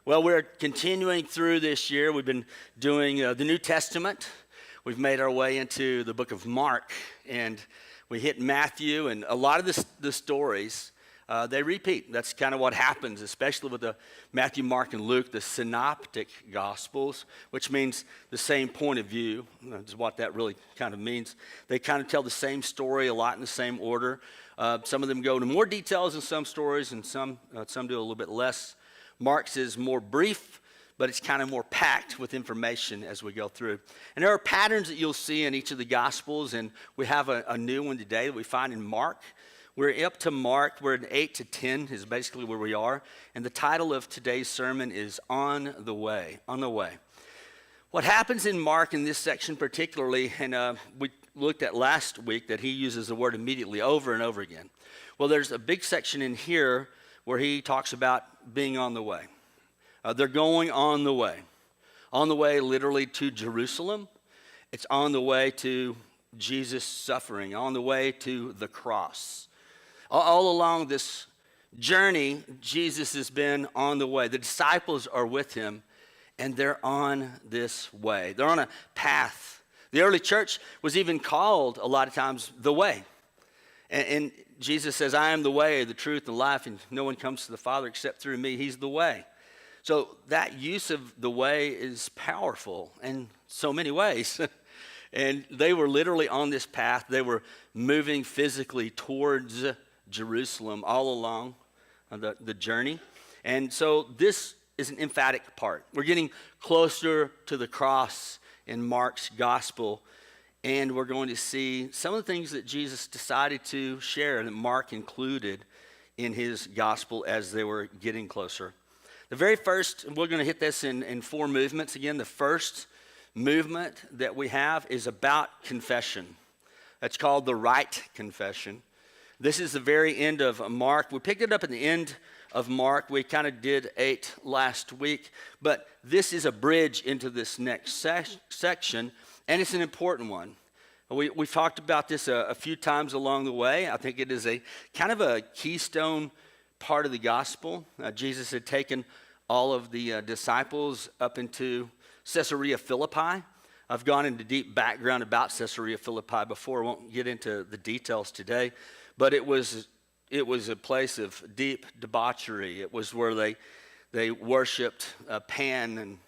Well, we're continuing through this year. We've been doing the New Testament. We've made our way into the book of Mark, and we hit Matthew, and a lot of the stories, they repeat. That's kind of what happens, especially with the Matthew, Mark, and Luke, the synoptic gospels, which means the same point of view. That's what that really kind of means. They kind of tell the same story a lot in the same order. Some of them go into more details in some stories, and some do a little bit less. Mark's is more brief, but it's kind of more packed with information as we go through. And there are patterns that you'll see in each of the Gospels, and we have a new one today that we find in Mark. We're up to Mark. We're in 8 to 10 is basically where we are. And the title of today's sermon is On the Way. On the Way. What happens in Mark in this section particularly, and we looked at last week that he uses the word immediately over and over again. Well, there's a big section in here where he talks about being on the way. They're going on the way. On the way literally to Jerusalem. It's on the way to Jesus' suffering, on the way to the cross. All along this journey, Jesus has been on the way. The disciples are with him, and they're on this way. They're on a path. The early church was even called a lot of times the way. And Jesus says, I am the way, the truth, and life, and no one comes to the Father except through me. He's the way. So that use of the way is powerful in so many ways. And they were literally on this path. They were moving physically towards Jerusalem all along the journey. And so this is an emphatic part. We're getting closer to the cross in Mark's gospel. And we're going to see some of the things that Jesus decided to share that Mark included in his gospel as they were getting closer. The very first, we're going to hit this in 4 movements. Again, the first movement that we have is about confession. That's called the right confession. This is the very end of Mark. We picked it up at the end of Mark. We kind of did 8 last week. But this is a bridge into this next section. And it's an important one. We've talked about this a few times along the way. I think it is a kind of a keystone part of the gospel. Jesus had taken all of the disciples up into Caesarea Philippi. I've gone into deep background about Caesarea Philippi before. I won't get into the details today. But it was a place of deep debauchery. It was where they worshipped Pan, and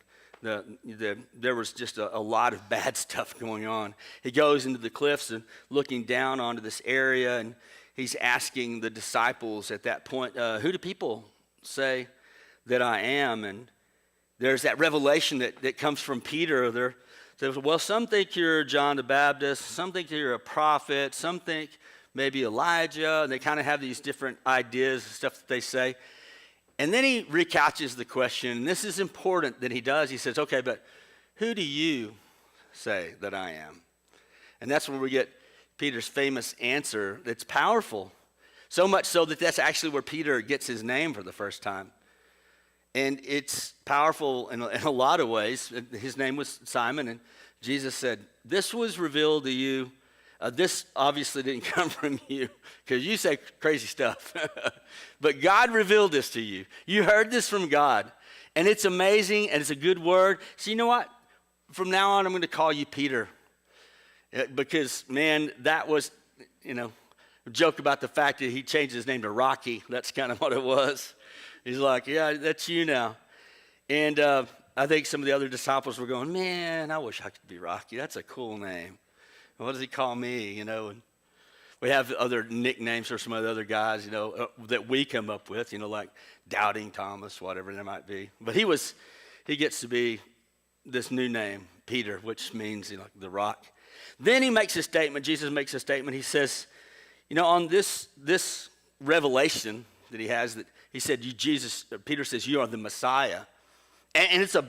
there was just a lot of bad stuff going on. He goes into the cliffs and looking down onto this area, and he's asking the disciples at that point, who do people say that I am? And there's that revelation that comes from Peter. There says, well, some think you're John the Baptist, some think you're a prophet, some think maybe Elijah, and they kind of have these different ideas and stuff that they say. And then he recouches the question, and this is important that he does. He says, okay, but who do you say that I am? And that's where we get Peter's famous answer that's powerful. So much so that that's actually where Peter gets his name for the first time. And it's powerful in a lot of ways. His name was Simon, and Jesus said, this was revealed to you. This obviously didn't come from you because you say crazy stuff. But God revealed this to you. You heard this from God. And it's amazing, and it's a good word. So you know what? From now on, I'm going to call you Peter. Because, man, that was, a joke about the fact that he changed his name to Rocky. That's kind of what it was. He's like, yeah, that's you now. And I think some of the other disciples were going, man, I wish I could be Rocky. That's a cool name. What does he call me, And we have other nicknames for some of the other guys, that we come up with, like Doubting Thomas, whatever there might be. But he gets to be this new name, Peter, which means, the rock. Then he makes a statement. Jesus makes a statement. He says, on this revelation that he has, that he said, Peter says, you are the Messiah. And it's a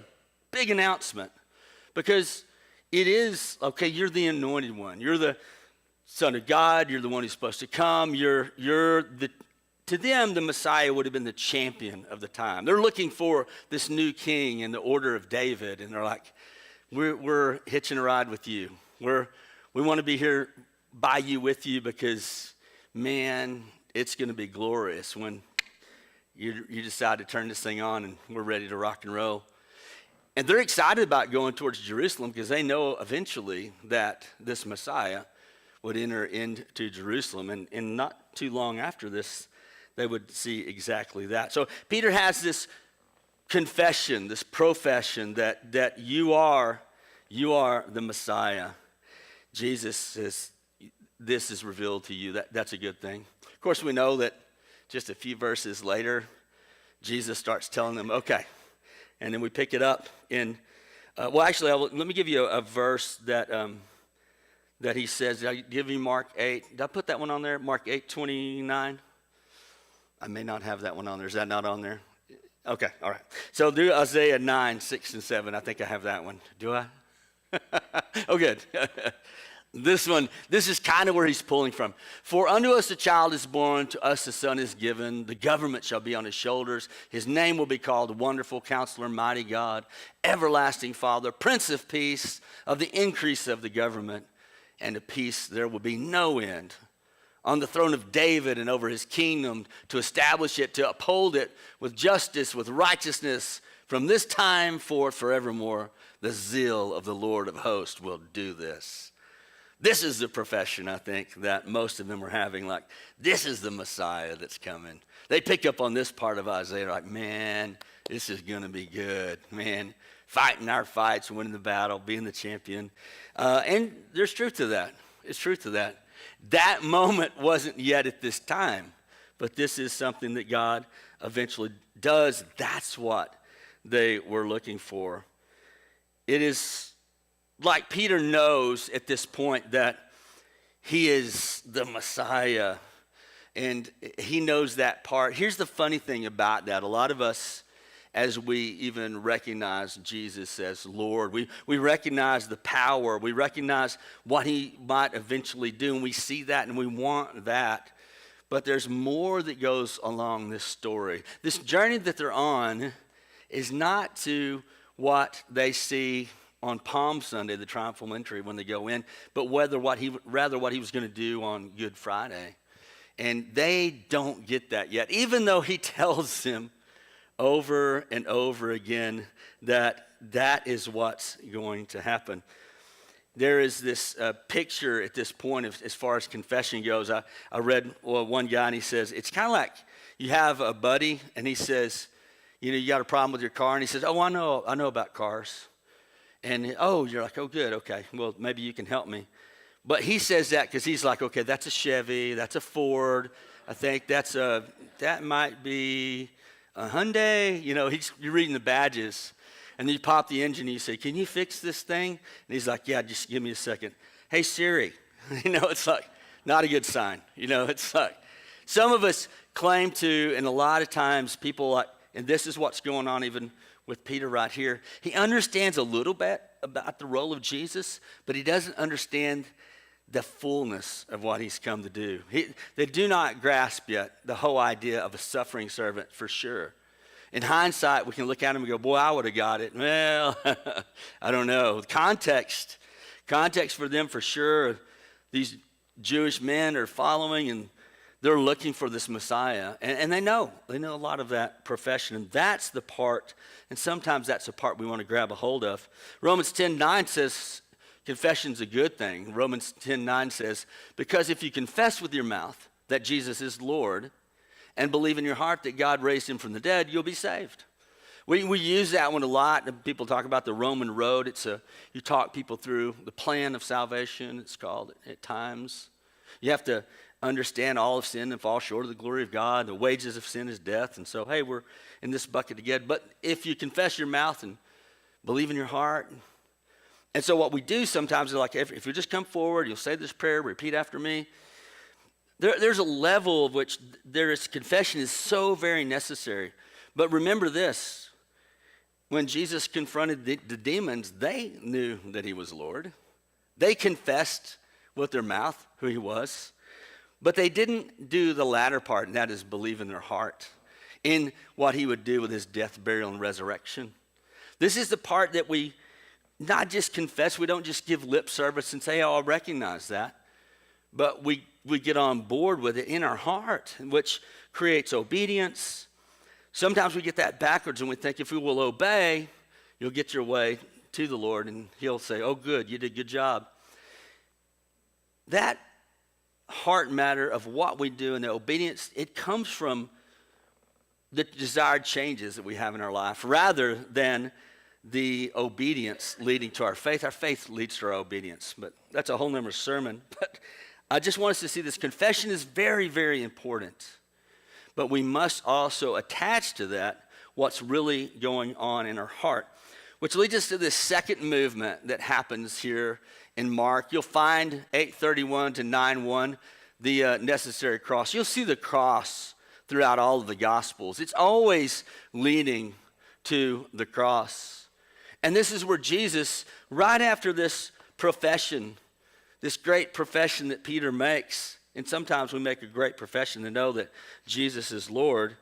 big announcement because it is, okay, you're the anointed one. You're the Son of God. You're the one who's supposed to come. To them, the Messiah would have been the champion of the time. They're looking for this new king in the order of David. And they're like, we're hitching a ride with you. We want to be here by you, with you, because, man, it's going to be glorious when you decide to turn this thing on and we're ready to rock and roll. And they're excited about going towards Jerusalem because they know eventually that this Messiah would enter into Jerusalem. And not too long after this, they would see exactly that. So Peter has this confession, this profession that you are the Messiah. Jesus says, this is revealed to you. That's a good thing. Of course, we know that just a few verses later, Jesus starts telling them, okay. And then we pick it up in, let me give you a verse that he says. Did I give you Mark 8? Did I put that one on there? Mark 8:29? I may not have that one on there. Is that not on there? Okay, all right. So do Isaiah 9, 6, and 7. I think I have that one. Do I? Oh, good. This is kind of where he's pulling from. For unto us a child is born, to us a son is given. The government shall be on his shoulders. His name will be called Wonderful Counselor, Mighty God, Everlasting Father, Prince of Peace. Of the increase of the government and of peace there will be no end. On the throne of David and over his kingdom, to establish it, to uphold it with justice, with righteousness, from this time forth forevermore. The zeal of the Lord of hosts will do this. This is the profession, I think, that most of them are having. Like, this is the Messiah that's coming. They pick up on this part of Isaiah, like, man, this is going to be good. Man, fighting our fights, winning the battle, being the champion. And there's truth to that. It's truth to that. That moment wasn't yet at this time, but this is something that God eventually does. That's what they were looking for. It is like Peter knows at this point that he is the Messiah, and he knows that part. Here's the funny thing about that. A lot of us, as we even recognize Jesus as Lord, we recognize the power. We recognize what he might eventually do, and we see that, and we want that. But there's more that goes along this story. This journey that they're on is not to what they see on Palm Sunday, the triumphal entry, when they go in, but rather what he was going to do on Good Friday. And they don't get that yet, even though he tells them over and over again that is what's going to happen. There is this picture at this point as far as confession goes. I read one guy, and he says, it's kind of like you have a buddy, and he says, you got a problem with your car, and he says, oh, I know about cars. And, you're like, oh, good, okay, well, maybe you can help me. But he says that because he's like, okay, that's a Chevy, that's a Ford, I think that might be a Hyundai. You're reading the badges, and then you pop the engine, and you say, can you fix this thing? And he's like, yeah, just give me a second. Hey, Siri. It's like not a good sign. It's like some of us claim to, and a lot of times people like, and this is what's going on even with Peter right here. He understands a little bit about the role of Jesus, but he doesn't understand the fullness of what he's come to do. They do not grasp yet the whole idea of a suffering servant for sure. In hindsight, we can look at him and go, boy, I would have got it. Well, I don't know. Context for them for sure. These Jewish men are following, and they're looking for this Messiah, and they know a lot of that profession, and that's the part, and sometimes that's the part we want to grab a hold of. Romans 10:9 says confession's a good thing. Romans 10:9 says, because if you confess with your mouth that Jesus is Lord and believe in your heart that God raised him from the dead, you'll be saved. We use that one a lot. People talk about the Roman road. You talk people through the plan of salvation, it's called at times. You have to understand all of sin and fall short of the glory of God. The wages of sin is death. And so, hey, we're in this bucket together. But if you confess your mouth and believe in your heart. And so what we do sometimes is like, if you just come forward, you'll say this prayer, repeat after me. There's a level of which confession is so very necessary. But remember this. When Jesus confronted the demons, they knew that he was Lord. They confessed with their mouth who he was. But they didn't do the latter part, and that is believe in their heart in what he would do with his death, burial, and resurrection. This is the part that we not just confess. We don't just give lip service and say, I recognize that. But we get on board with it in our heart, which creates obedience. Sometimes we get that backwards and we think if we will obey, you'll get your way to the Lord and he'll say, oh, good, you did a good job. That heart matter of what we do and the obedience, it comes from the desired changes that we have in our life rather than the obedience leading to our faith. Our faith leads to our obedience, but that's a whole nother sermon. But I just want us to see this. Confession is very, very important, but we must also attach to that what's really going on in our heart, which leads us to this second movement that happens here in Mark. You'll find 8:31 to 9:1, the necessary cross. You'll see the cross throughout all of the Gospels. It's always leading to the cross. And this is where Jesus, right after this profession, this great profession that Peter makes, and sometimes we make a great profession to know that Jesus is Lord,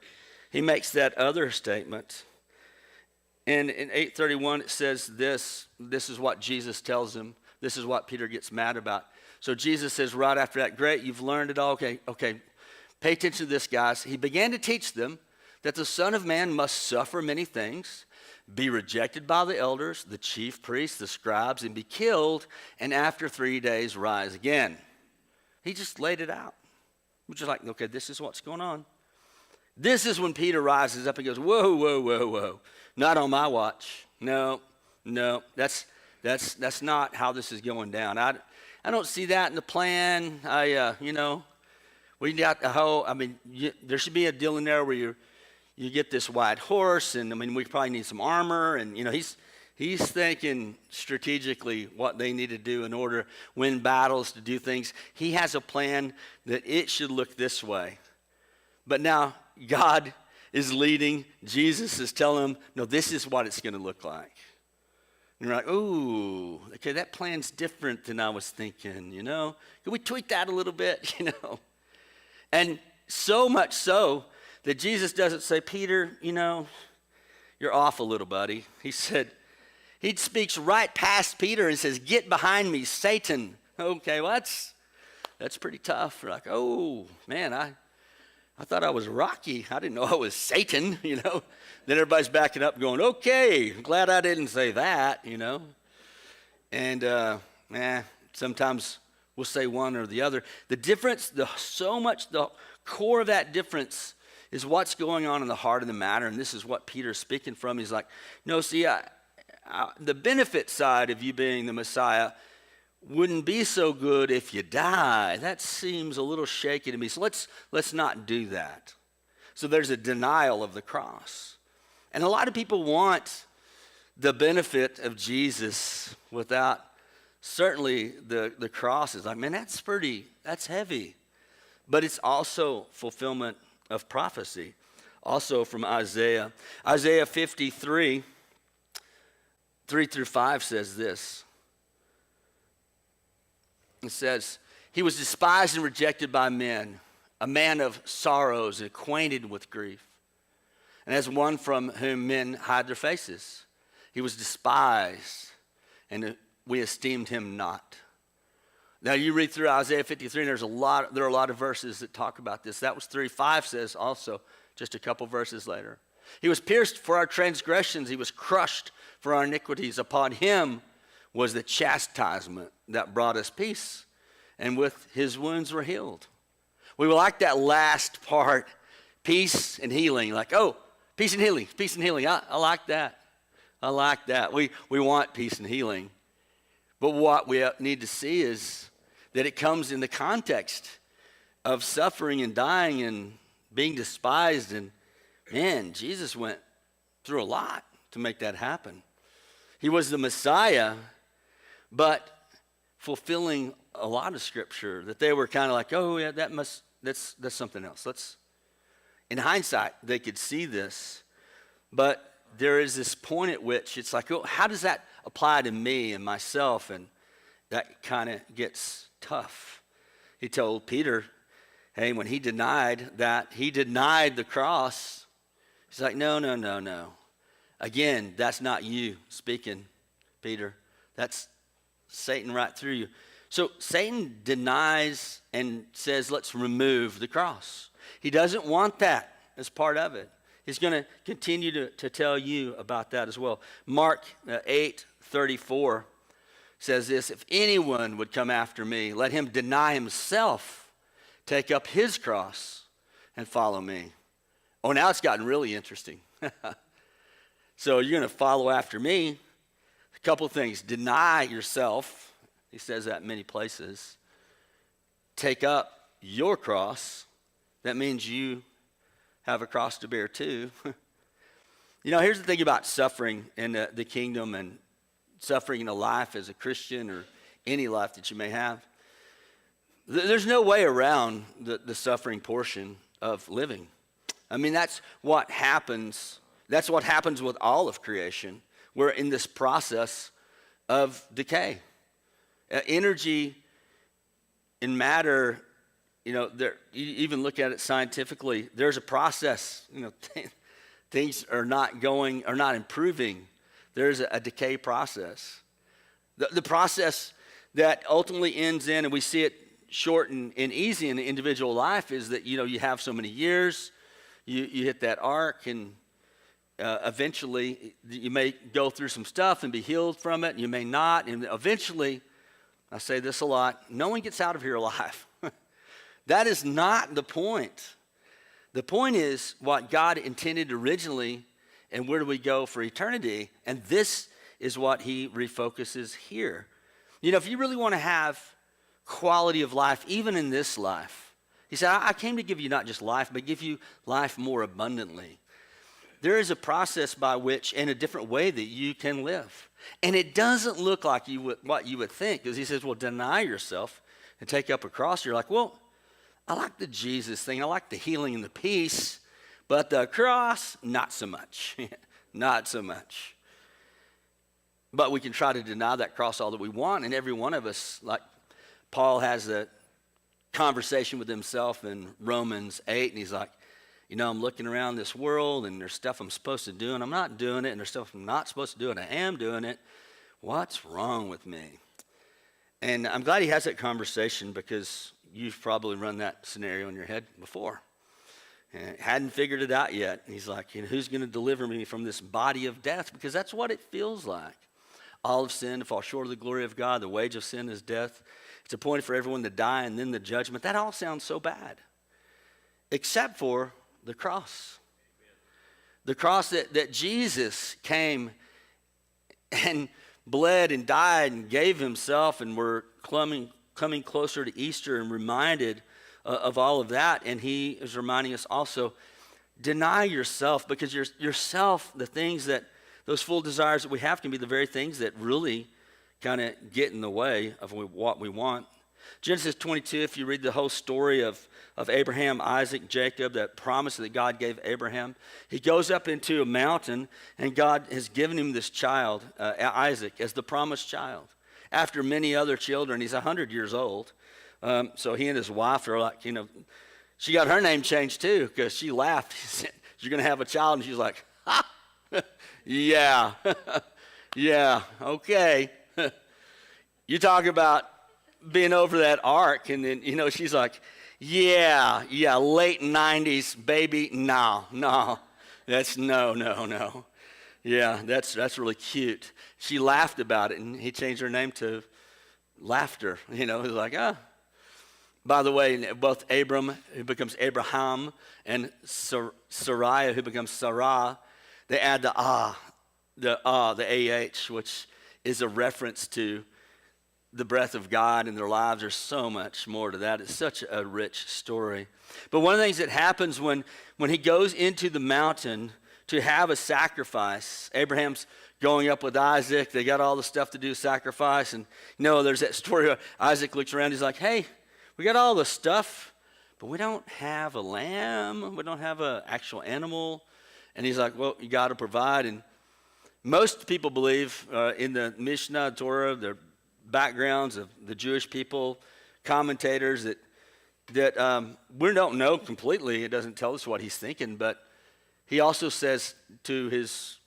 he makes that other statement. And in 8:31 it says this is what Jesus tells him. This is what Peter gets mad about. So Jesus says right after that, great, you've learned it all. Okay, pay attention to this, guys. He began to teach them that the Son of Man must suffer many things, be rejected by the elders, the chief priests, the scribes, and be killed, and after 3 days rise again. He just laid it out. We're just like, okay, this is what's going on. This is when Peter rises up and goes, whoa. Not on my watch. No, that's not how this is going down. I don't see that in the plan. We got the whole, there should be a deal in there where you get this white horse, and we probably need some armor, and he's thinking strategically what they need to do in order to win battles, to do things. He has a plan that it should look this way. But now God is leading. Jesus is telling him, no, this is what it's going to look like. And you're like, ooh, okay, that plan's different than I was thinking, Can we tweak that a little bit, And so much so that Jesus doesn't say, Peter, you're off a little, buddy. He speaks right past Peter and says, get behind me, Satan. Okay, well, that's pretty tough. We're like, oh, man, I thought I was Rocky. I didn't know I was Satan, Then everybody's backing up going, okay, glad I didn't say that, And sometimes we'll say one or the other. The difference, the core of that difference is what's going on in the heart of the matter, and this is what Peter's speaking from. He's like, no, see, the benefit side of you being the Messiah wouldn't be so good if you die. That seems a little shaky to me, so let's not do that. So there's a denial of the cross. And a lot of people want the benefit of Jesus without certainly the cross. Is like, man, that's heavy. But it's also fulfillment of prophecy, also from Isaiah. Isaiah 53, 3-5 says this. It says, he was despised and rejected by men, a man of sorrows, acquainted with grief, and as one from whom men hide their faces. He was despised, and we esteemed him not. Now you read through Isaiah 53, and there are a lot of verses that talk about this. That was 3:5 says also, just a couple verses later. He was pierced for our transgressions. He was crushed for our iniquities. Upon him was the chastisement that brought us peace, and with his wounds we're healed. We like that last part, peace and healing. Like, oh, peace and healing. I like that. I like that. We want peace and healing. But what we need to see is that it comes in the context of suffering and dying and being despised. And man, Jesus went through a lot to make that happen. He was the Messiah, but fulfilling a lot of scripture that they were kind of like, oh yeah, that's something else. In hindsight, they could see this, but there is this point at which it's like, oh, how does that apply to me and myself? And that kind of gets tough. He told Peter, hey, when he denied the cross, he's like, no. Again, that's not you speaking, Peter. That's Satan right through you. So Satan denies and says, let's remove the cross. He doesn't want that as part of it. He's going to continue to tell you about that as well. Mark 8:34 says this, if anyone would come after me, let him deny himself, take up his cross, and follow me. Oh, now it's gotten really interesting. So you're going to follow after me. A couple things. Deny yourself. He says that in many places. Take up your cross. That means you have a cross to bear too. Here's the thing about suffering in the kingdom and suffering in a life as a Christian or any life that you may have. There's no way around the suffering portion of living. I mean, that's what happens. That's what happens with all of creation. We're in this process of decay. Energy and matter, you even look at it scientifically, there's a process. Things are not improving. There's a decay process. The process that ultimately ends in, and we see it short and easy in the individual life, is that, you have so many years, you hit that arc, and eventually you may go through some stuff and be healed from it, and you may not, and eventually, I say this a lot, no one gets out of here alive. That is not the point. The point is what God intended originally, and where do we go for eternity? And this is what he refocuses here. If you really want to have quality of life, even in this life, he said, I came to give you not just life, but give you life more abundantly. There is a process by which, and a different way that you can live. And it doesn't look like what you would think, because he says, well, deny yourself and take up a cross. You're like, well, I like the Jesus thing. I like the healing and the peace, but the cross, not so much. Not so much. But we can try to deny that cross all that we want, and every one of us, like Paul has a conversation with himself in Romans 8, and he's like, I'm looking around this world, and there's stuff I'm supposed to do, and I'm not doing it, and there's stuff I'm not supposed to do, and I am doing it. What's wrong with me? And I'm glad he has that conversation, because you've probably run that scenario in your head before. And hadn't figured it out yet. And he's like, who's going to deliver me from this body of death? Because that's what it feels like. All have sinned to fall short of the glory of God. The wage of sin is death. It's appointed for everyone to die, and then the judgment. That all sounds so bad. Except for the cross. The cross that Jesus came and bled and died and gave himself, and we're coming closer to Easter and reminded of all of that. And he is reminding us also, deny yourself, because yourself, the things that, those full desires that we have can be the very things that really kind of get in the way of what we want. Genesis 22, if you read the whole story of Abraham, Isaac, Jacob, that promise that God gave Abraham, he goes up into a mountain, and God has given him this child, Isaac, as the promised child. After many other children, he's 100 years old. So he and his wife are like, she got her name changed too, because she laughed. He said, you're going to have a child? And she's like, ha, yeah, yeah, okay. You talk about being over that arc, and then, she's like, yeah, late 90s, baby, no, that's no. Yeah, that's really cute. She laughed about it, and he changed her name to Laughter. He was like, By the way, both Abram, who becomes Abraham, and Sarai, who becomes Sarah, they add the AH, which is a reference to the breath of God in their lives. There's so much more to that. It's such a rich story. But one of the things that happens when he goes into the mountain to have a sacrifice, Abraham's going up with Isaac. They got all the stuff to do sacrifice. And there's that story where Isaac looks around. He's like, hey, we got all the stuff, but we don't have a lamb. We don't have an actual animal. And he's like, well, you got to provide. And most people believe in the Mishnah, Torah, the backgrounds of the Jewish people, commentators, that we don't know completely. It doesn't tell us what he's thinking, but he also says to his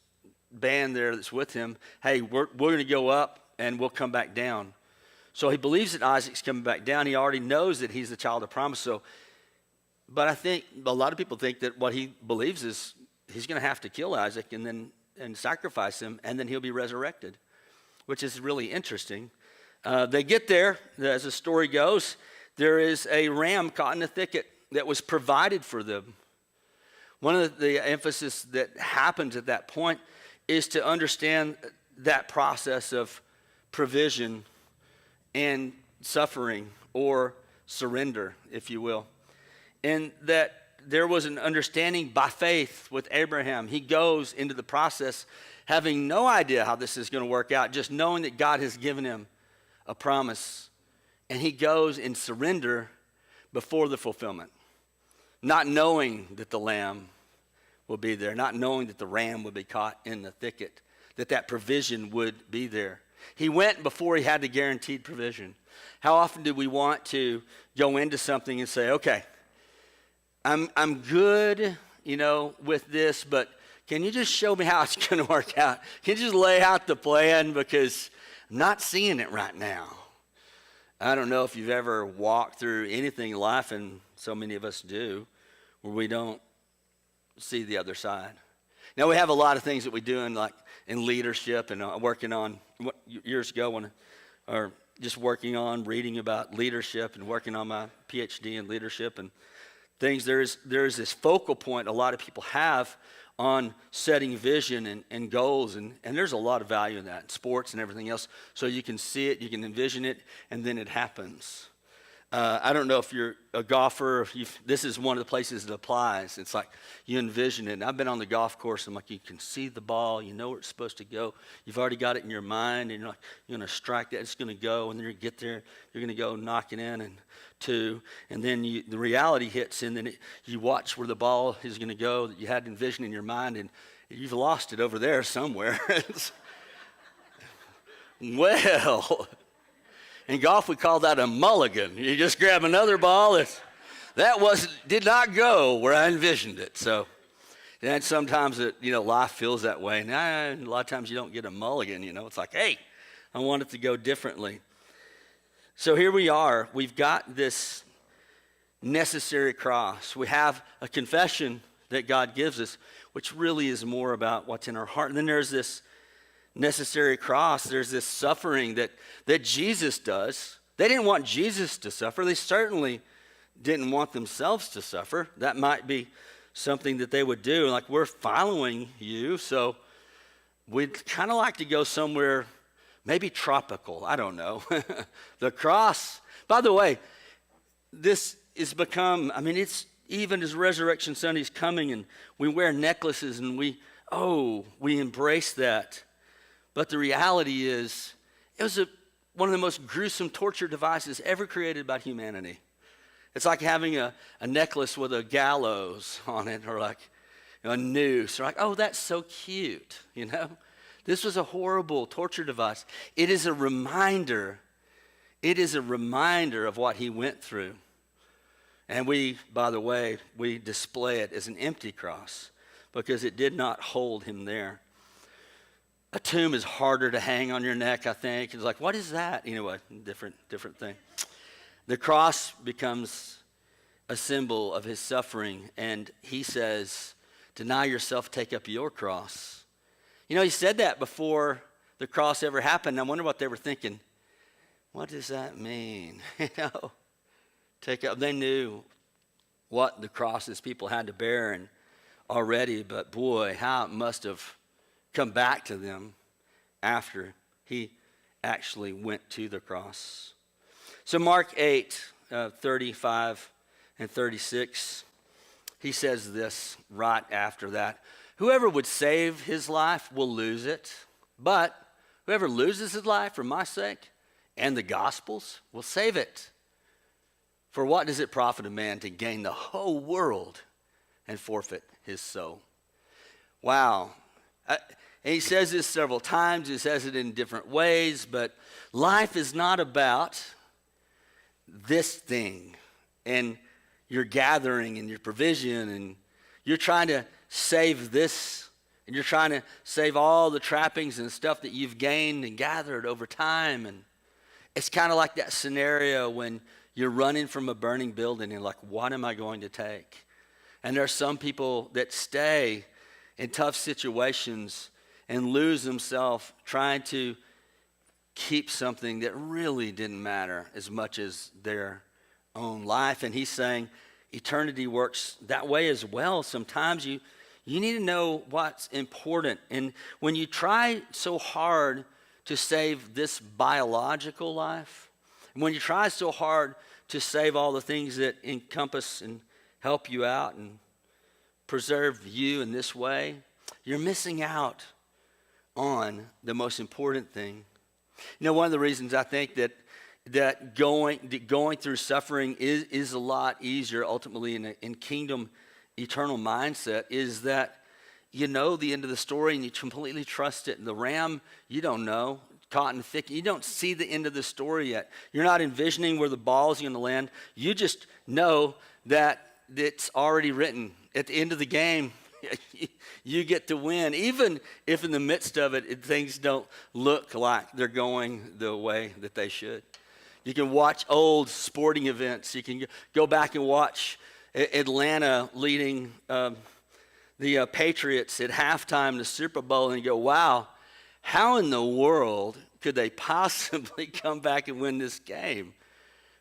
band there that's with him, hey, we're going to go up and we'll come back down. So he believes that Isaac's coming back down. He already knows that he's the child of promise. But I think a lot of people think that what he believes is he's going to have to kill Isaac and sacrifice him, and then he'll be resurrected, which is really interesting. They get there, as the story goes, there is a ram caught in a thicket that was provided for them. One of the emphasis that happens at that point is to understand that process of provision and suffering, or surrender, if you will. And that there was an understanding by faith with Abraham. He goes into the process having no idea how this is going to work out, just knowing that God has given him a promise. And he goes in surrender before the fulfillment, not knowing that the lamb will be there, not knowing that the ram would be caught in the thicket, that provision would be there. He went before he had the guaranteed provision. How often do we want to go into something and say, okay, I'm good, with this, but can you just show me how it's going to work out? Can you just lay out the plan, because I'm not seeing it right now. I don't know if you've ever walked through anything in life, and so many of us do, where we don't see the other side. Now, we have a lot of things that we do in leadership, and working on years ago or just working on reading about leadership and working on my PhD in leadership and things. There's this focal point a lot of people have on setting vision and goals, and there's a lot of value in that, in sports and everything else. So you can see it, you can envision it, and then it happens. I don't know if you're a golfer, this is one of the places it applies. It's like you envision it. And I've been on the golf course, and you can see the ball, you know where it's supposed to go. You've already got it in your mind, and you're going to strike that, it's going to go, and then you get there, you're going to go knock it in, and two, and then the reality hits, and then you watch where the ball is going to go that you had envisioned in your mind, and you've lost it over there somewhere. Well, in golf, we call that a mulligan. You just grab another ball. Did not go where I envisioned it. So, and sometimes life feels that way. And a lot of times you don't get a mulligan. It's like, hey, I want it to go differently. So here we are. We've got this necessary cross. We have a confession that God gives us, which really is more about what's in our heart. And then there's this necessary cross. There's this suffering that Jesus does. They didn't want Jesus to suffer. They certainly didn't want themselves to suffer. That might be something that they would do. Like, we're following you, so we'd kind of like to go somewhere maybe tropical. I don't know. The cross. By the way, this has become, it's even as Resurrection Sunday's coming, and we wear necklaces, and we embrace that. But the reality is, it was one of the most gruesome torture devices ever created by humanity. It's like having a necklace with a gallows on it, or like a noose. Or like, oh, that's so cute, This was a horrible torture device. It is a reminder. It is a reminder of what he went through. And we, by the way, we display it as an empty cross because it did not hold him there. A tomb is harder to hang on your neck, I think. It's like, what is that? Anyway, different thing. The cross becomes a symbol of his suffering, and he says, deny yourself, take up your cross. He said that before the cross ever happened. I wonder what they were thinking. What does that mean? Take up. They knew what the crosses people had to bear and already, but boy, how it must have come back to them after he actually went to the cross. So Mark 8, 35 and 36, he says this right after that. Whoever would save his life will lose it, but whoever loses his life for my sake and the gospel's will save it. For what does it profit a man to gain the whole world and forfeit his soul? Wow. And he says this several times. He says it in different ways, but life is not about this thing and your gathering and your provision, and you're trying to save this, and you're trying to save all the trappings and stuff that you've gained and gathered over time. And it's kind of like that scenario when you're running from a burning building and you're like, what am I going to take? And there are some people that stay in tough situations and lose himself trying to keep something that really didn't matter as much as their own life. And he's saying eternity works that way as well. Sometimes you need to know what's important. And when you try so hard to save this biological life, when you try so hard to save all the things that encompass and help you out and preserve you in this way, you're missing out on the most important thing. You know, one of the reasons I think that going through suffering is a lot easier ultimately in kingdom eternal mindset is that you know the end of the story and you completely trust it. And the ram, you don't know, caught in the thicket. You don't see the end of the story yet. You're not envisioning where the ball is going to land. You just know that it's already written. At the end of the game, you get to win, even if in the midst of it, things don't look like they're going the way that they should. You can watch old sporting events. You can go back and watch Atlanta leading the Patriots at halftime in the Super Bowl, and you go, wow, how in the world could they possibly come back and win this game?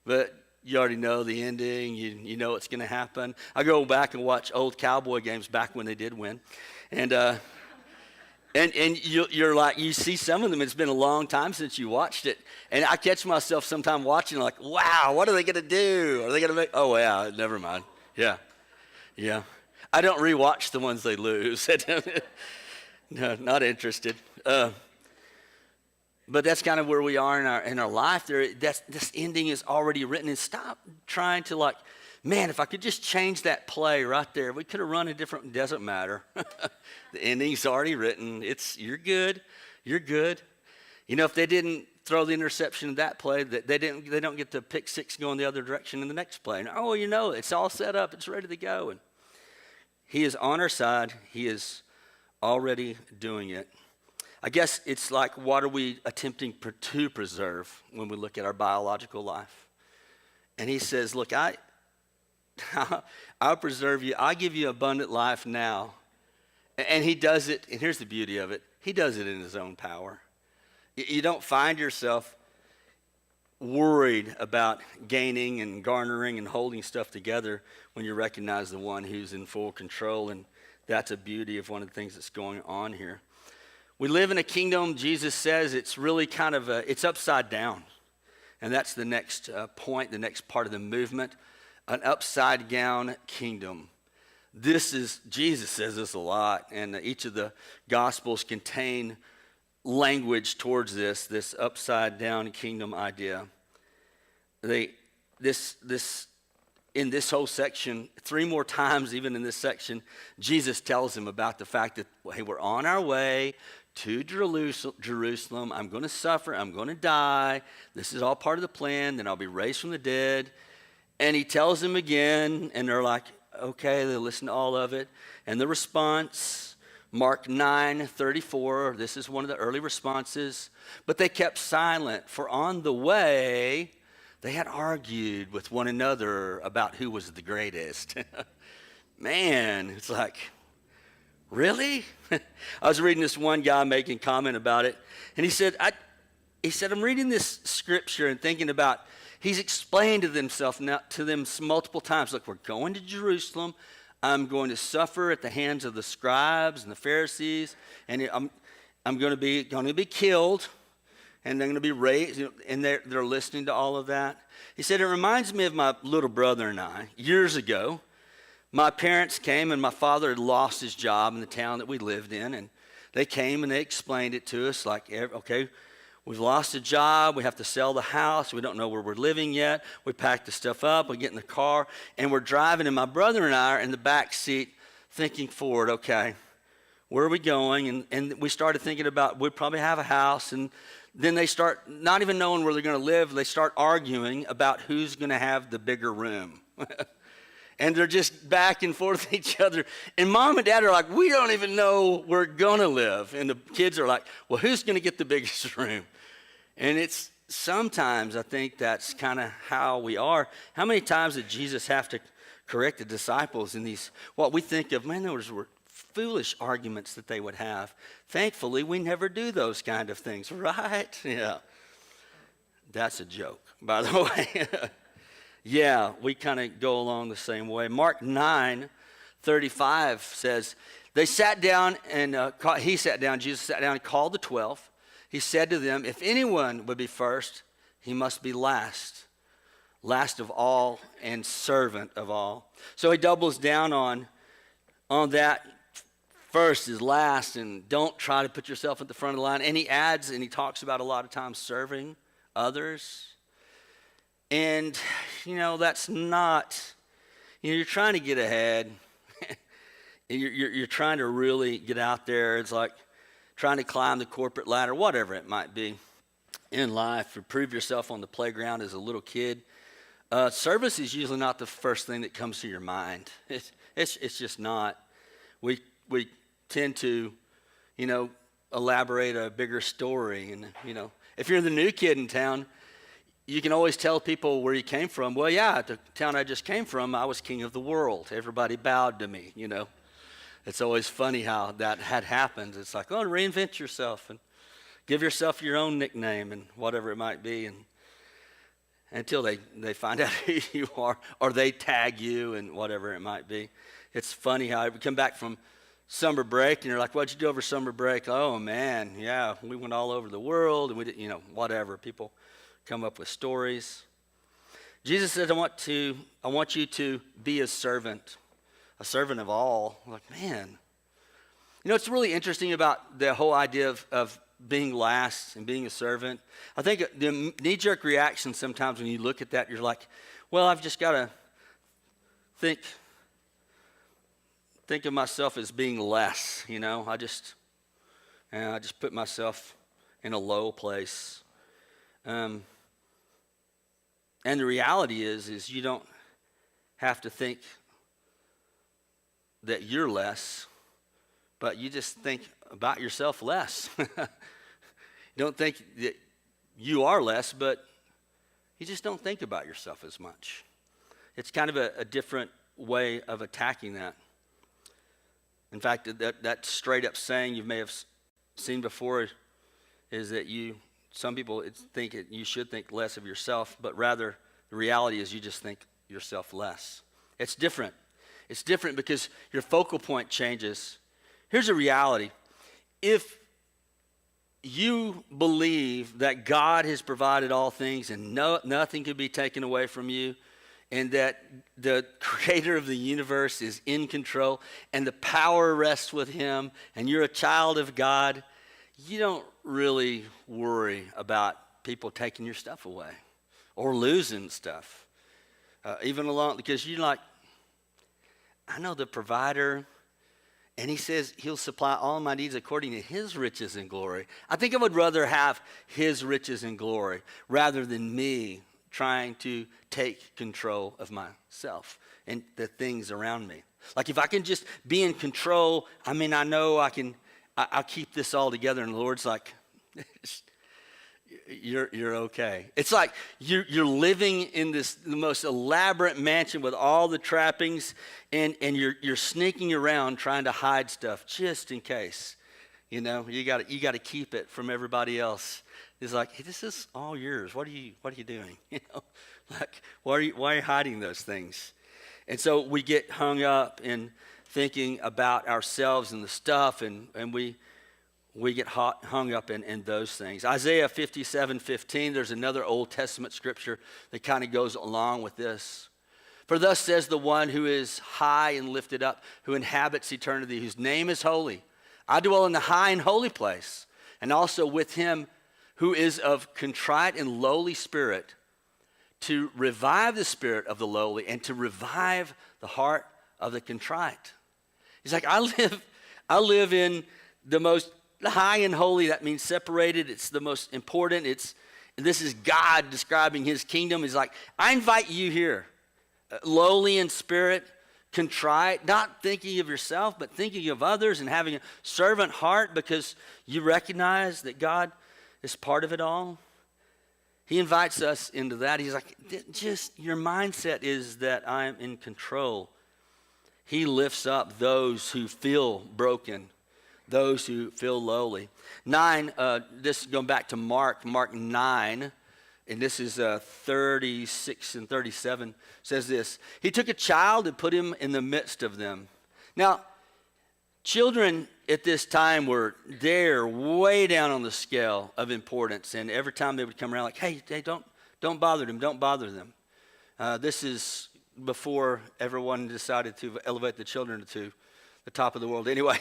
But you already know the ending. You know what's going to happen. I go back and watch old Cowboy games back when they did win. And you're like, you see some of them, it's been a long time since you watched it. And I catch myself sometime watching like, wow, what are they going to do? Are they going to make, oh, yeah, never mind. Yeah. I don't rewatch the ones they lose. No, not interested. But that's kind of where we are in our life. This ending is already written. And stop trying to like, man, if I could just change that play right there, we could have run a different. It doesn't matter. The ending's already written. You're good. You know, if they didn't throw the interception in that play, they don't get the pick six going the other direction in the next play. And, oh, you know, it's all set up. It's ready to go. And he is on our side. He is already doing it. I guess it's like, what are we attempting to preserve when we look at our biological life? And he says, look, I'll preserve you. I'll give you abundant life now. And he does it, and here's the beauty of it. He does it in his own power. You don't find yourself worried about gaining and garnering and holding stuff together when you recognize the one who's in full control. And that's a beauty of one of the things that's going on here. We live in a kingdom, Jesus says, it's really kind of it's upside down. And that's the next point, the next part of the movement, an upside down kingdom. Jesus says this a lot, and each of the Gospels contain language towards this upside down kingdom idea. In this whole section, 3 more times even in this section, Jesus tells him about the fact that, hey, we're on our way to Jerusalem. I'm going to suffer. I'm going to die. This is all part of the plan. Then I'll be raised from the dead. And he tells them again, and they're like, okay, they listen to all of it. And the response, Mark 9:34, this is one of the early responses. But they kept silent, for on the way, they had argued with one another about who was the greatest. Man, it's like, really? I was reading this one guy making comment about it, and he said, I'm reading this scripture and thinking about, he's explained to them multiple times, look, we're going to Jerusalem. I'm going to suffer at the hands of the scribes and the Pharisees, and I'm going to be killed, and they're going to be raised, and they're listening to all of that. He said, it reminds me of my little brother and I. Years ago, my parents came, and my father had lost his job in the town that we lived in, and they came and they explained it to us like, okay, we've lost a job, we have to sell the house, we don't know where we're living yet. We pack the stuff up, we get in the car, and we're driving, and my brother and I are in the back seat thinking forward, okay, where are we going? And we started thinking about, we'd probably have a house, and then they start not even knowing where they're going to live. They start arguing about who's going to have the bigger room. And they're just back and forth with each other. And mom and dad are like, we don't even know where we're going to live. And the kids are like, well, who's going to get the biggest room? And it's sometimes, I think that's kind of how we are. How many times did Jesus have to correct the disciples in these, what we think of, man, those were foolish arguments that they would have. Thankfully, we never do those kind of things, right? Yeah. That's a joke, by the way. Yeah, we kind of go along the same way. Mark 9:35 says, they sat down and Jesus sat down and called the 12. He said to them, if anyone would be first, he must be last of all and servant of all. So he doubles down on that. First is last, and don't try to put yourself at the front of the line. And he adds, and he talks about a lot of times serving others. And, that's not, you're trying to get ahead. you're trying to really get out there. It's like trying to climb the corporate ladder, whatever it might be in life, or prove yourself on the playground as a little kid. Service is usually not the first thing that comes to your mind. It's just not. We tend to, elaborate a bigger story. And, if you're the new kid in town, you can always tell people where you came from. Well, yeah, the town I just came from, I was king of the world. Everybody bowed to me, It's always funny how that had happened. It's like, reinvent yourself and give yourself your own nickname and whatever it might be. And until they find out who you are, or they tag you and whatever it might be. It's funny how we come back from summer break and you're like, what'd you do over summer break? Oh man, yeah, we went all over the world and we did, whatever. People come up with stories. Jesus says, I want you to be a servant of all. I'm like, man, it's really interesting about the whole idea of being last and being a servant. I think the knee-jerk reaction sometimes when you look at that, you're like, well, I've just got to think of myself as being less, I just put myself in a low place. And the reality is you don't have to think that you're less, but you just think about yourself less. Don't think that you are less, but you just don't think about yourself as much. It's kind of a different way of attacking that. In fact, that straight up saying you may have seen before is that some people think you should think less of yourself, but rather the reality is you just think yourself less. It's different. It's different because your focal point changes. Here's a reality. If you believe that God has provided all things and nothing can be taken away from you, and that the creator of the universe is in control and the power rests with him, and you're a child of God, you don't really worry about people taking your stuff away or losing stuff. Because you're like, I know the provider, and he says he'll supply all my needs according to his riches and glory. I think I would rather have his riches and glory rather than me trying to take control of myself and the things around me. Like if I can just be in control, I know I'll keep this all together. And the Lord's like, you're okay. It's like you're living in the most elaborate mansion with all the trappings, and you're sneaking around trying to hide stuff just in case. You got to keep it from everybody else. It's like, hey, this is all yours. What are you doing? Like why are you hiding those things? And so we get hung up in thinking about ourselves and the stuff, and we get hung up in those things. Isaiah 57:15, there's another Old Testament scripture that kind of goes along with this. For thus says the one who is high and lifted up, who inhabits eternity, whose name is holy. I dwell in the high and holy place, and also with him who is of contrite and lowly spirit, to revive the spirit of the lowly and to revive the heart of the contrite. He's like, I live in the most high and holy. That means separated. It's the most important. This is God describing his kingdom. He's like, I invite you here, lowly in spirit, contrite, not thinking of yourself, but thinking of others and having a servant heart because you recognize that God is part of it all. He invites us into that. He's like, just your mindset is that I'm in control. He lifts up those who feel broken, those who feel lowly. 9, this is going back to Mark 9, and this is 36 and 37, says this. He took a child and put him in the midst of them. Now, children at this time were there way down on the scale of importance, and every time they would come around like, hey, don't bother them, don't bother them. This is before everyone decided to elevate the children to the top of the world. Anyway,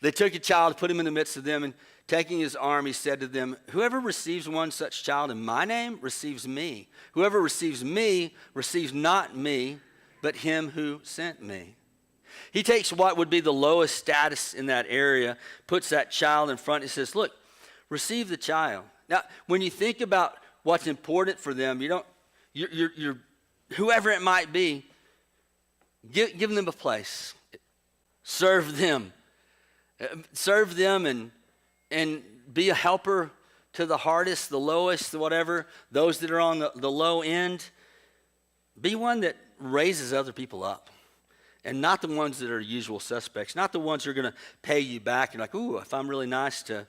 they took a child, put him in the midst of them, and taking his arm, he said to them, whoever receives one such child in my name receives me. Whoever receives me receives not me, but him who sent me. He takes what would be the lowest status in that area, puts that child in front, and says, look, receive the child. Now, when you think about what's important for them, you're whoever it might be, give them a place. Serve them. Serve them and be a helper to the hardest, the lowest, the whatever, those that are on the low end. Be one that raises other people up. And not the ones that are usual suspects, not the ones who are going to pay you back. You're like, ooh, if I'm really nice to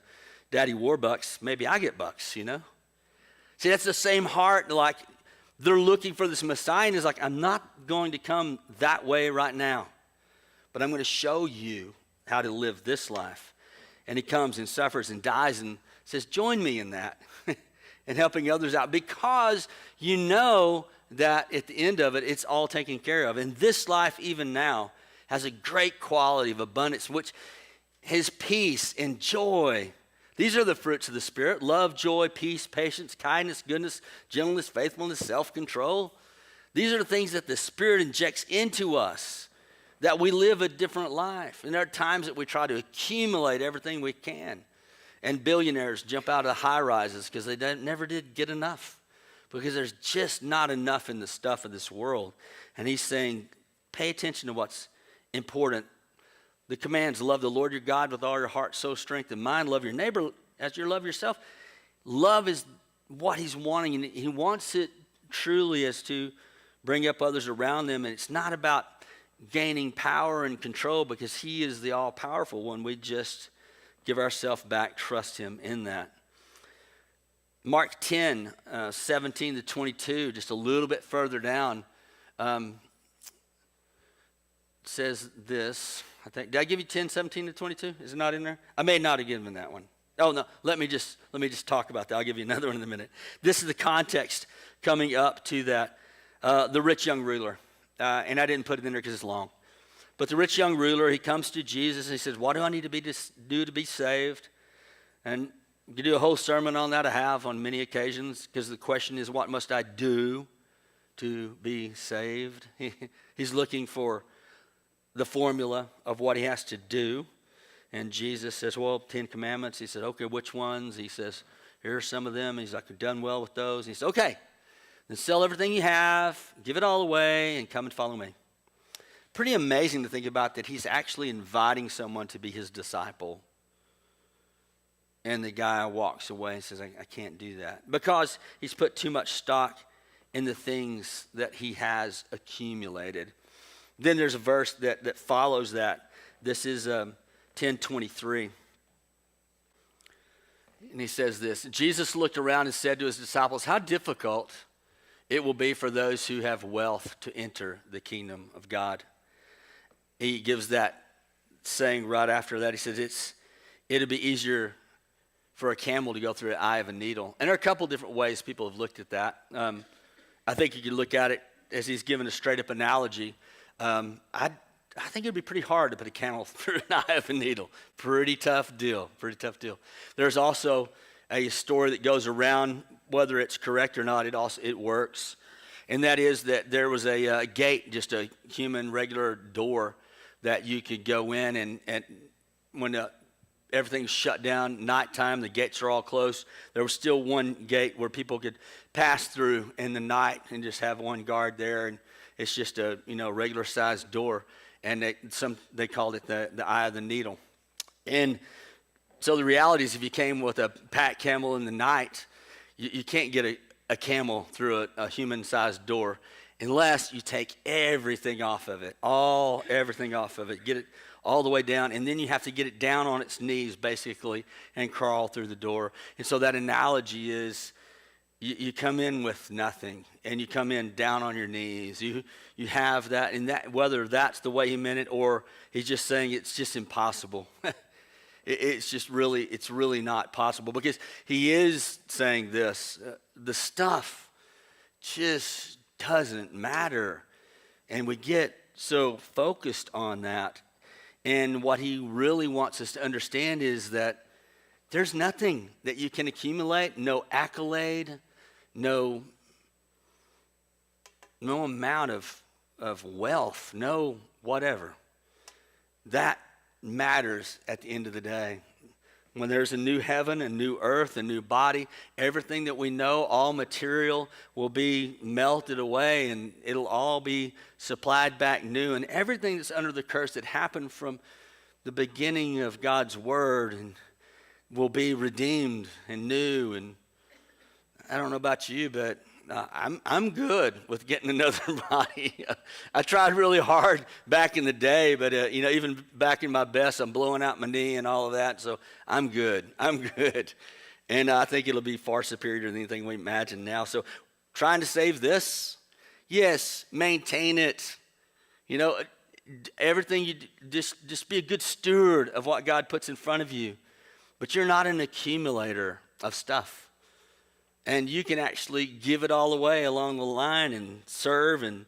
Daddy Warbucks, maybe I get bucks, you know? See, that's the same heart, like they're looking for this Messiah, and he's like, I'm not going to come that way right now, but I'm going to show you how to live this life. And he comes and suffers and dies and says, join me in that and helping others out, because you know that at the end of it, it's all taken care of. And this life, even now, has a great quality of abundance, which his peace and joy. These are the fruits of the Spirit: love, joy, peace, patience, kindness, goodness, gentleness, faithfulness, self-control. These are the things that the Spirit injects into us, that we live a different life. And there are times that we try to accumulate everything we can. And billionaires jump out of high rises because they never did get enough, because there's just not enough in the stuff of this world. And he's saying, pay attention to what's important. The commands: love the Lord your God with all your heart, soul, strength, and mind. Love your neighbor as you love yourself. Love is what he's wanting, and he wants it truly as to bring up others around them. And it's not about gaining power and control, because he is the all-powerful one. We just give ourselves back, trust him in that. Mark 10, 17 to 22, just a little bit further down, says this. I think, did I give you 10, 17 to 22? Is it not in there? I may not have given that one. Oh, no, let me just talk about that. I'll give you another one in a minute. This is the context coming up to that, the rich young ruler. And I didn't put it in there because it's long. But the rich young ruler, he comes to Jesus and he says, what do I need to do to be saved? And you can do a whole sermon on that. I have on many occasions, because the question is, what must I do to be saved? He's looking for the formula of what he has to do. And Jesus says, well, 10 commandments. He said, okay, which ones? He says, here are some of them. He's like, I've done well with those. He says, okay, then sell everything you have, give it all away, and come and follow me. Pretty amazing to think about that he's actually inviting someone to be his disciple. And the guy walks away and says, I can't do that, because he's put too much stock in the things that he has accumulated. Then there's a verse that follows that. This is 10:23. And he says this: Jesus looked around and said to his disciples, how difficult it will be for those who have wealth to enter the kingdom of God. He gives that saying right after that. He says it'll be easier for a camel to go through the eye of a needle. And there are a couple different ways people have looked at that. I think you could look at it as he's given a straight up analogy. I think it'd be pretty hard to put a camel through an eye of a needle. Pretty tough deal. There's also a story that goes around, whether it's correct or not, it works. And that is that there was a gate, just a human regular door that you could go in, and when everything's shut down, nighttime, the gates are all closed, there was still one gate where people could pass through in the night and just have one guard there. And it's just a regular sized door, and they called it the eye of the needle. And so the reality is, if you came with a pack camel in the night, you can't get a camel through a human sized door. unless you take everything off of it, everything off of it, get it all the way down, and then you have to get it down on its knees, basically, and crawl through the door. And so that analogy is you come in with nothing, and you come in down on your knees. You have that, and that, whether that's the way he meant it or he's just saying it's just impossible. It's really not possible, because he is saying this, the stuff just doesn't matter. And we get so focused on that. And what he really wants us to understand is that there's nothing that you can accumulate, no accolade, no amount of wealth, no whatever, that matters at the end of the day. When there's a new heaven, a new earth, a new body, everything that we know, all material will be melted away, and it'll all be supplied back new. And everything that's under the curse that happened from the beginning of God's word and will be redeemed and new. And I don't know about you, but I'm good with getting another body. I tried really hard back in the day, but even back in my best, I'm blowing out my knee and all of that. So I'm good. And I think it'll be far superior than anything we imagine now. So trying to save this, yes, maintain it. Everything you just be a good steward of what God puts in front of you. But you're not an accumulator of stuff. And you can actually give it all away along the line and serve and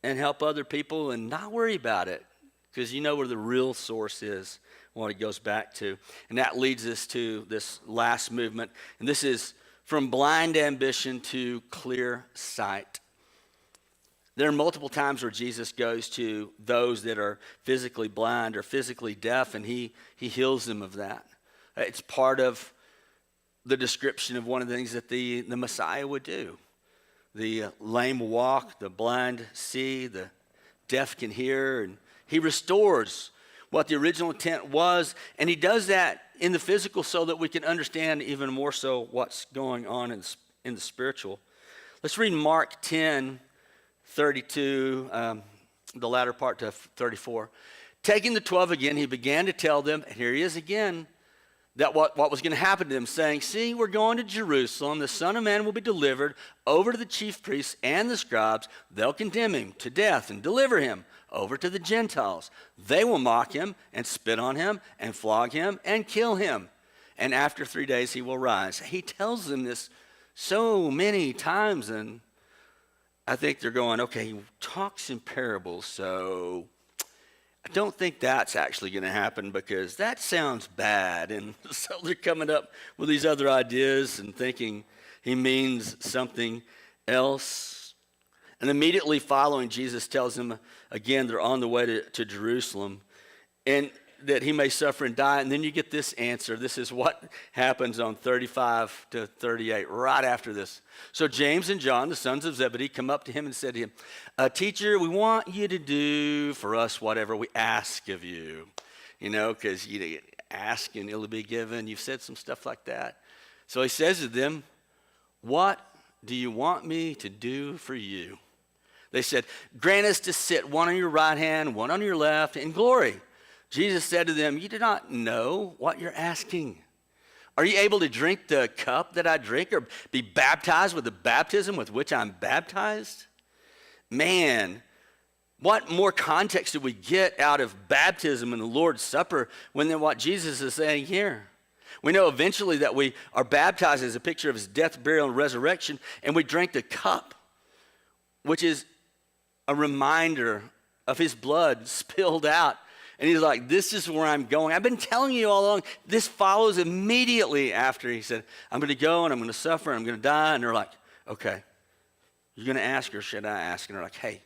help other people and not worry about it, because you know where the real source is, what it goes back to. And that leads us to this last movement. And this is from blind ambition to clear sight. There are multiple times where Jesus goes to those that are physically blind or physically deaf, and he heals them of that. It's part of the description of one of the things that the Messiah would do. The lame walk, the blind see, the deaf can hear, and he restores what the original intent was, and he does that in the physical so that we can understand even more so what's going on in the spiritual. Let's read Mark 10:32, the latter part to 34. Taking the 12 again, he began to tell them, and here he is again, that what was going to happen to them, saying, see, we're going to Jerusalem. The Son of Man will be delivered over to the chief priests and the scribes. They'll condemn him to death and deliver him over to the Gentiles. They will mock him and spit on him and flog him and kill him. And after 3 days he will rise. He tells them this so many times, and I think they're going, okay, he talks in parables, so I don't think that's actually going to happen because that sounds bad. And so they're coming up with these other ideas and thinking he means something else. And immediately following, Jesus tells them again they're on the way to Jerusalem and that he may suffer and die. And then you get this answer. This is what happens on 35 to 38, right after this. So James and John, the sons of Zebedee, come up to him and said to him, teacher, we want you to do for us whatever we ask of you. Because you ask and it'll be given. You've said some stuff like that. So he says to them, what do you want me to do for you? They said, grant us to sit one on your right hand, one on your left in glory. Jesus said to them, you do not know what you're asking. Are you able to drink the cup that I drink or be baptized with the baptism with which I'm baptized? Man, what more context do we get out of baptism and the Lord's Supper than what Jesus is saying here? We know eventually that we are baptized as a picture of his death, burial, and resurrection, and we drink the cup, which is a reminder of his blood spilled out. And he's like, this is where I'm going. I've been telling you all along. This follows immediately after he said, I'm going to go and I'm going to suffer and I'm going to die. And they're like, okay, you're going to ask or should I ask? And they're like, hey,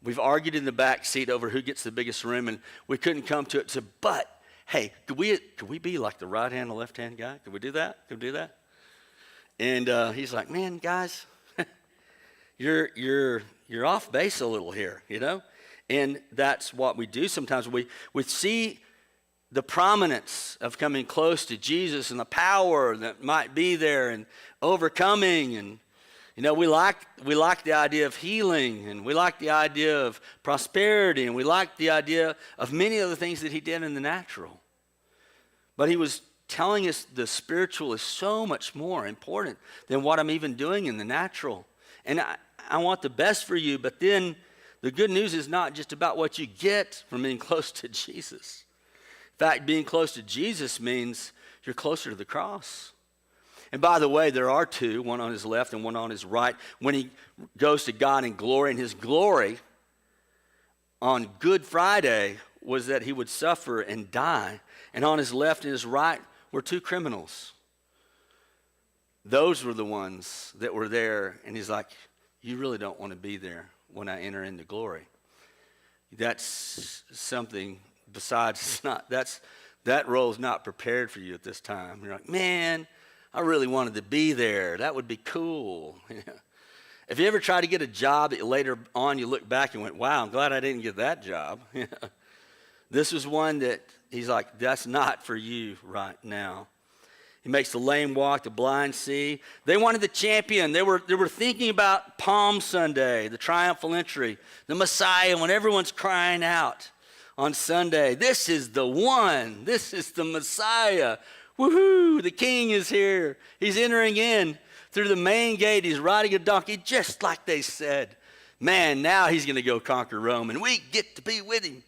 we've argued in the back seat over who gets the biggest room and we couldn't come to it. So, but, hey, could we be like the right hand and left hand guy? Could we do that? And he's like, man, guys, you're off base a little here, And that's what we do sometimes. We see the prominence of coming close to Jesus and the power that might be there and overcoming. You know, we like the idea of healing, and we like the idea of prosperity, and we like the idea of many of the things that he did in the natural. But he was telling us the spiritual is so much more important than what I'm even doing in the natural. And I want the best for you, but then the good news is not just about what you get from being close to Jesus. In fact, being close to Jesus means you're closer to the cross. And by the way, there are two, one on his left and one on his right. When he goes to God in glory, and his glory on Good Friday was that he would suffer and die. And on his left and his right were two criminals. Those were the ones that were there. And he's like, you really don't want to be there when I enter into glory. That's something besides, that role's not prepared for you at this time. You're like, man, I really wanted to be there. That would be cool. If you ever try to get a job that later on you look back and went, wow, I'm glad I didn't get that job. This was one that he's like, that's not for you right now. He makes the lame walk, the blind see. They wanted the champion. They were thinking about Palm Sunday, the triumphal entry, the Messiah, when everyone's crying out on Sunday, this is the one. This is the Messiah. Woohoo, the king is here. He's entering in through the main gate. He's riding a donkey just like they said. Man, now he's going to go conquer Rome, and we get to be with him.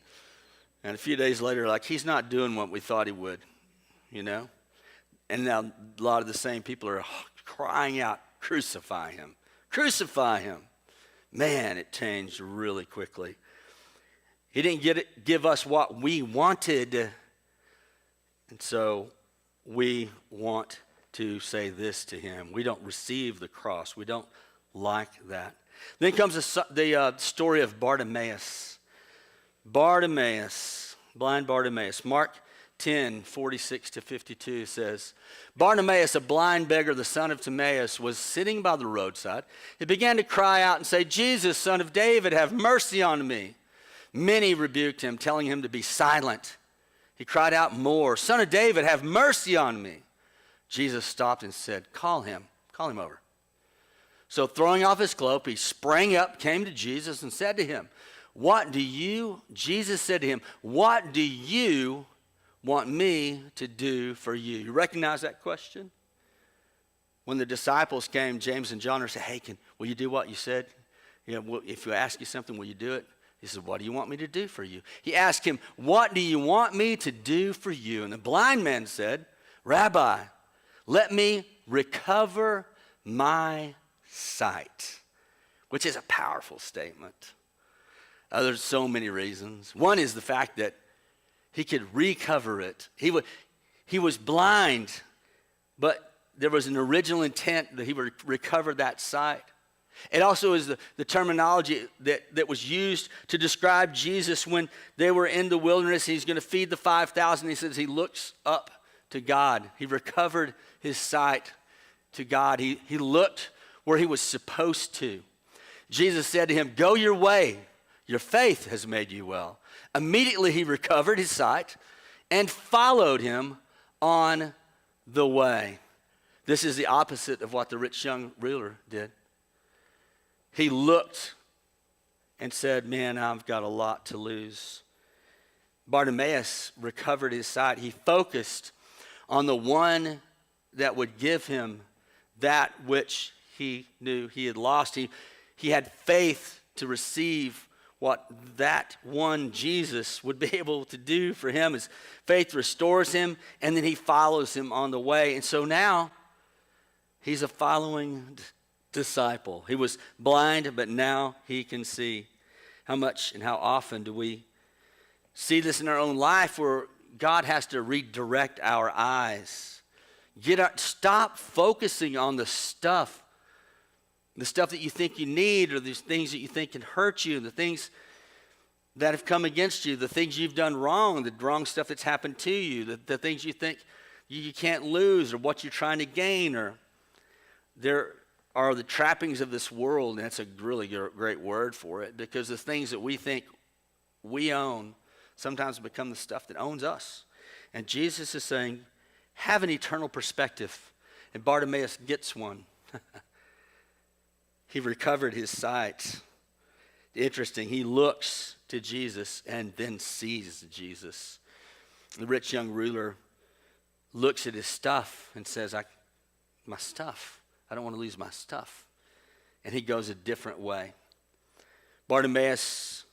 And a few days later, like, he's not doing what we thought he would, you know? And now a lot of the same people are crying out, crucify him, crucify him. Man, it changed really quickly. He didn't give us what we wanted, and so we want to say this to him. We don't receive the cross. We don't like that. Then comes the story of Bartimaeus. Blind Bartimaeus. Mark 10:46-52 says, Bartimaeus, a blind beggar, the son of Timaeus, was sitting by the roadside. He began to cry out and say, Jesus, son of David, have mercy on me. Many rebuked him, telling him to be silent. He cried out more, Son of David, have mercy on me. Jesus stopped and said, call him over. So throwing off his cloak, he sprang up, came to Jesus and said to him, Jesus said to him, what do you want me to do for you? You recognize that question? When the disciples came, James and John said, hey, will you do what you said? You know, if you ask you something, will you do it? He said, what do you want me to do for you? He asked him, what do you want me to do for you? And the blind man said, Rabbi, let me recover my sight, which is a powerful statement. There's so many reasons. One is the fact that he could recover it. He was blind, but there was an original intent that he would recover that sight. It also is the terminology that was used to describe Jesus when they were in the wilderness. He's going to feed the 5,000. He says he looks up to God. He recovered his sight to God. He looked where he was supposed to. Jesus said to him, go your way. Your faith has made you well. Immediately he recovered his sight and followed him on the way. This is the opposite of what the rich young ruler did. He looked and said, man, I've got a lot to lose. Bartimaeus recovered his sight. He focused on the one that would give him that which he knew he had lost. He had faith to receive what that one Jesus would be able to do for him. His faith restores him, and then he follows him on the way. And so now he's a following disciple. He was blind, but now he can see. How much and how often do we see this in our own life where God has to redirect our eyes? Stop focusing on the stuff that you think you need, or these things that you think can hurt you, the things that have come against you, the things you've done wrong, the wrong stuff that's happened to you, the things you think you can't lose, or what you're trying to gain, or there are the trappings of this world, and that's a really great word for it, because the things that we think we own sometimes become the stuff that owns us. And Jesus is saying, have an eternal perspective, and Bartimaeus gets one. he recovered his sight. Interesting, he looks to Jesus and then sees Jesus. The rich young ruler looks at his stuff and says, my stuff. I don't want to lose my stuff. And he goes a different way. Bartimaeus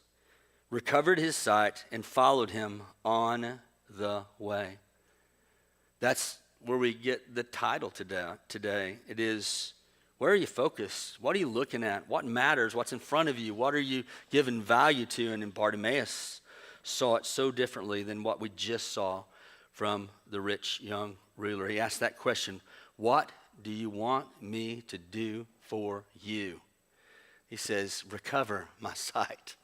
recovered his sight and followed him on the way. That's where we get the title today. It is, where are you focused? What are you looking at? What matters? What's in front of you? What are you giving value to? And Bartimaeus saw it so differently than what we just saw from the rich young ruler. He asked that question, what do you want me to do for you? He says, recover my sight.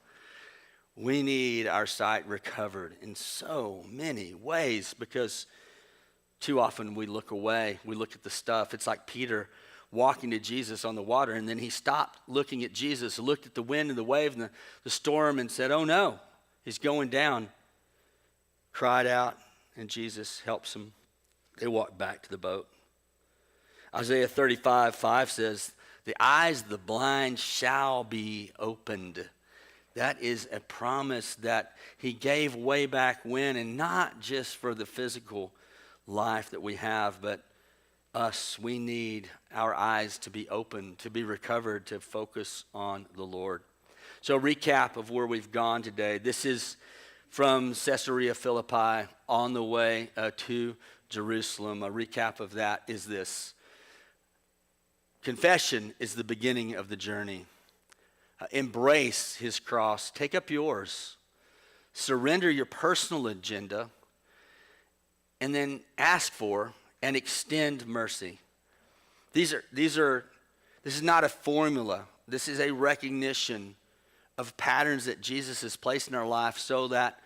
We need our sight recovered in so many ways because too often we look away. We look at the stuff. It's like Peter walking to Jesus on the water, and then he stopped looking at Jesus, looked at the wind and the wave and the storm and said, oh no, he's going down. Cried out, and Jesus helps him. They walk back to the boat. Isaiah 35:5 says, the eyes of the blind shall be opened. That is a promise that he gave way back when, and not just for the physical life that we have, but us, we need our eyes to be open, to be recovered, to focus on the Lord. So recap of where we've gone today. This is from Caesarea Philippi on the way to Jerusalem. A recap of that is this. Confession is the beginning of the journey. Embrace his cross. Take up yours. Surrender your personal agenda. And then ask for and extend mercy. This is not a formula. This is a recognition of patterns that Jesus has placed in our life so that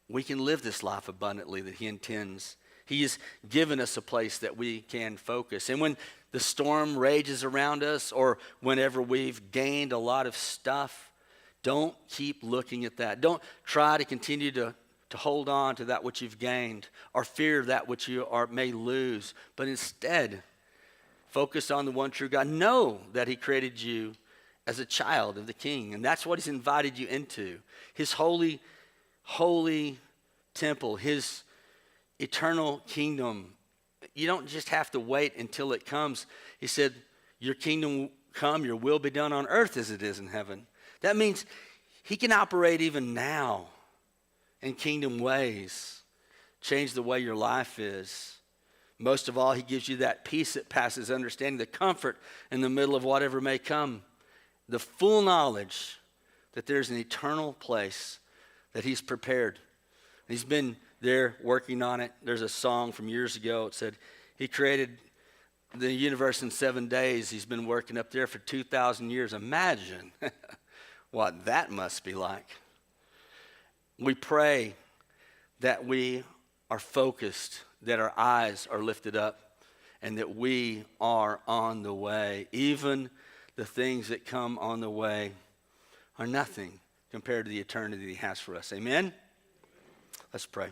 we can live this life abundantly that he intends. He has given us a place that we can focus. And when the storm rages around us, or whenever we've gained a lot of stuff, don't keep looking at that. Don't try to continue to hold on to that which you've gained or fear that which you may lose, but instead focus on the one true God. Know that he created you as a child of the King, and that's what he's invited you into. His holy temple, his eternal kingdom. You don't just have to wait until it comes. He said, your kingdom come, your will be done on earth as it is in heaven. That means he can operate even now in kingdom ways, change the way your life is. Most of all, he gives you that peace that passes understanding, the comfort in the middle of whatever may come, the full knowledge that there's an eternal place that he's prepared. He's been there working on it. There's a song from years ago. It said, he created the universe in 7 days. He's been working up there for 2,000 years. Imagine what that must be like. We pray that we are focused, that our eyes are lifted up, and that we are on the way. Even the things that come on the way are nothing compared to the eternity he has for us. Amen? Let's pray.